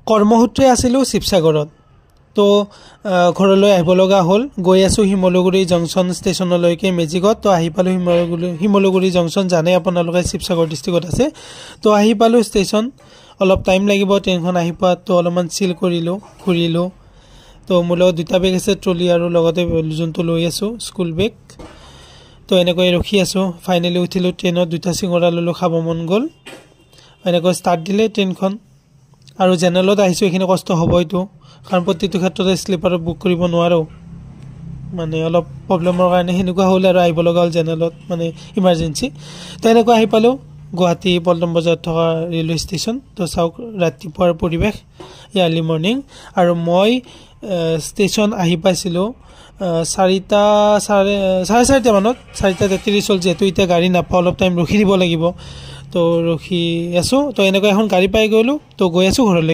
কৰ্মসূত্ৰে আছিলোঁ শিৱসাগৰত তো ঘৰলৈ আহিব লগা হ'ল গৈ আছোঁ শিমলুগুৰি জংচন ষ্টেচনলৈকে মেজিকত তো আহি পালোঁ শিমলুগুৰি জংচন জানে আপোনালোকে শিৱসাগৰ ডিষ্ট্ৰিক্টত আছে তো আহি পালোঁ ষ্টেচন অলপ টাইম লাগিব ট্ৰেইনখন আহি পোৱাত তো অলপমান চিল কৰিলোঁ ঘূৰিলোঁ তো মোৰ লগত দুটা বেগ আছে ট্ৰলি আৰু লগতে যোনটো লৈ আছোঁ স্কুল বেগ তো এনেকৈ ৰখি আছোঁ ফাইনেলি উঠিলোঁ ট্ৰেইনত দুটা চিঙৰা ল'লোঁ খাব মন গ'ল এনেকৈ ষ্টাৰ্ট দিলে ট্ৰেইনখন আৰু জেনেৰেলত আহিছোঁ এইখিনি কষ্ট হ'বইতো কাৰণ প্ৰতিটো ক্ষেত্ৰতে স্লিপাৰত বুক কৰিব নোৱাৰোঁ মানে অলপ প্ৰব্লেমৰ কাৰণে সেনেকুৱা হ'ল আৰু আহিব লগা হ'ল জেনেৰেলত মানে ইমাৰ্জেঞ্চি তো এনেকৈ আহি পালোঁ গুৱাহাটী পল্টন বজাৰত থকা ৰেলৱে ষ্টেচন তো চাওক ৰাতিপুৱাৰ পৰিৱেশ আৰ্লি মৰ্ণিং আৰু মই ষ্টেচন আহি পাইছিলোঁ 4:30 মানত 4:33 হ'ল যিহেতু এতিয়া গাড়ী নাপাওঁ অলপ টাইম ৰখি দিব লাগিব তো ৰখি আছোঁ তো এনেকৈ এখন গাড়ী পাই গ'লোঁ তো গৈ আছোঁ ঘৰলৈ